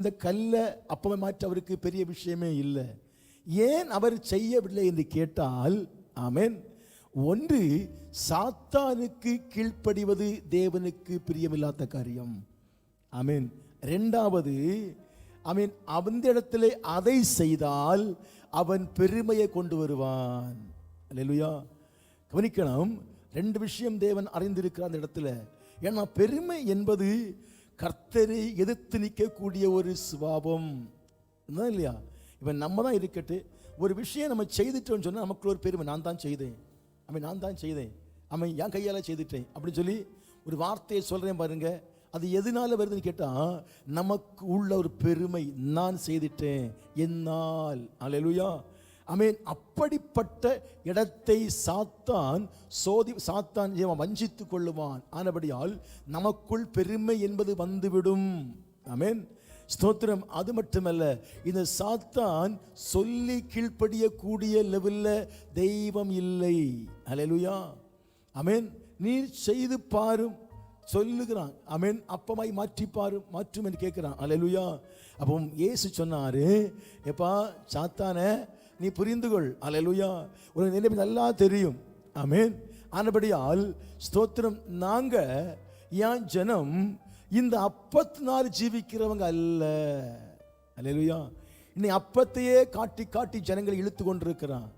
இந்த கல்லை அப்பமே மாற்ற அவருக்கு பெரிய விஷயமே இல்லை. ஏன் அவர் செய்யவில்லை என்று கேட்டால், ஆமென், ஒன்று, சாத்தானுக்கு கீழ்ப்படிவது தேவனுக்கு பிரியமில்லாத காரியம். ஆமென். இரண்டாவது, ஆமென், அந்த இடத்திலே அதை செய்தால் அவன் பெருமையை கொண்டு வருவான். அல்லேலூயா. கவனிக்கணும், ரெண்டு விஷயம் தேவன் அறிந்திருக்கிறார் அந்த இடத்துல. ஏன்னா பெருமை என்பது கர்த்தரை எதிர்த்து நிற்கக்கூடிய ஒரு சுபாவம் இல்லையா? இப்போ நம்ம தான் இருக்கட்டு, ஒரு விஷயம் நம்ம செய்துட்டோம்னு சொன்னால் நமக்கு ஒரு பெருமை, நான் தான் செய்தேன், நான் தான் செய்தேன், என் கையால் செய்துட்டேன் அப்படின்னு சொல்லி ஒரு வார்த்தையை சொல்கிறேன் பாருங்க. அது எதனால வருதுன்னு கேட்டால், நமக்கு உள்ள ஒரு பெருமை, நான் செய்துட்டேன் என்னால். அல்லேலூயா. ஆமென். அப்படிப்பட்ட இடத்தை சாத்தான் வஞ்சித்துக் கொள்ளுவான். ஆனபடியால் நமக்குள் பெருமை என்பது வந்துவிடும். ஆமென். ஸ்தோத்திரம். அது மட்டுமல்ல, இந்த சாத்தான் சொல்லி கீழ்ப்படியக்கூடிய லெவலில் தெய்வம் இல்லை. அல்லேலூயா. ஆமென். நீ செய்து பாரும் சொல்லுகிறான். ஆமென். அப்பமாய் மாற்றி பாரும், மாற்றும் என்று கேட்கிறான். அல்லேலூயா. அப்போ இயேசு சொன்னாரு, எப்பா சாத்தானே, நீ புரிந்து கொள். அல்லேலூயா. உனக்கு என்ன நல்லா தெரியும். ஆமென். ஆனபடியால் ஸ்தோத்திரம், நாங்க என் ஜனம் இந்த அப்பத்தினால் ஜீவிக்கிறவங்க அல்ல. அல்லேலூயா. இன்னைக்கு அப்பத்தையே காட்டி காட்டி ஜனங்களை இழுத்து கொண்டிருக்கிறான்.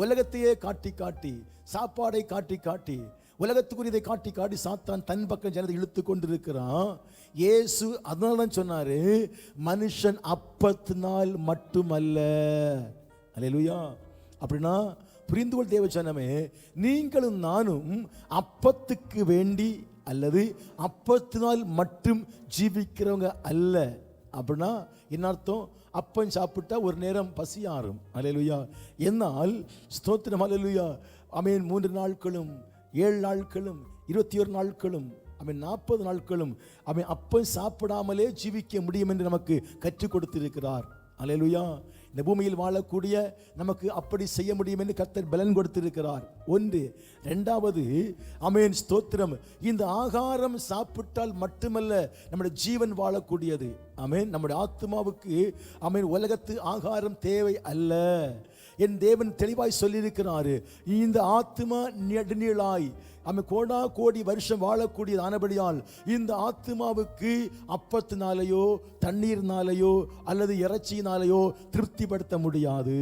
உலகத்தையே காட்டி காட்டி, சாப்பாடை காட்டி காட்டி, உலகத்துக்குரியதை காட்டி காட்டி சாத்தான் தன் பக்கம் ஜனத்தை இழுத்து கொண்டிருக்கிறான். இயேசு அதனால தான் சொன்னாரு, மனுஷன் அப்பத்தினால் மட்டுமல்ல. அல்லேலூயா. அப்படின்னா புரிந்து கொள் தேவ ஜனமே, நீங்களும் நானும் அப்பத்துக்கு வேண்டி அல்லது அப்பத்தினால் மட்டும் ஜீவிக்கிறவங்க அல்ல. அப்படின்னா என்ன அர்த்தம்? அப்பம் சாப்பிட்டா ஒரு நேரம் பசி ஆறும். அல்லேலூயா. என்னால் ஸ்தோத்திரம். அல்லேலூயா. ஆமென். 3 நாட்களும் 7 நாட்களும் 21 நாட்களும் 40 நாட்களும் அப்பம் சாப்பிடாமலே ஜீவிக்க முடியும் என்று நமக்கு கற்றுக் கொடுத்திருக்கிறார். அல்லேலூயா. இந்த பூமியில் வாழக்கூடிய நமக்கு அப்படி செய்ய முடியும் என்று கர்த்தர் பலன் கொடுத்திருக்கிறார். ஒன்று. இரண்டாவது, ஆமென், ஸ்தோத்திரம், இந்த ஆகாரம் சாப்பிட்டால் மட்டுமல்ல நம்முடைய ஜீவன் வாழக்கூடியது. ஆமென். நம்முடைய ஆத்மாவுக்கு ஆமென் உலகத்து ஆகாரம் தேவை அல்ல. என் தேவன் தெளிவாய் சொல்லியிருக்கிறாரு, இந்த ஆத்மா நெடுநீளாய் கோடா கோடி வருஷம் வாழக்கூடியது. ஆனபடியால் இந்த ஆத்மாவுக்கு அப்பத்தினாலேயோ தண்ணீர்னாலேயோ அல்லது இறைச்சியினாலேயோ திருப்திப்படுத்த முடியாது.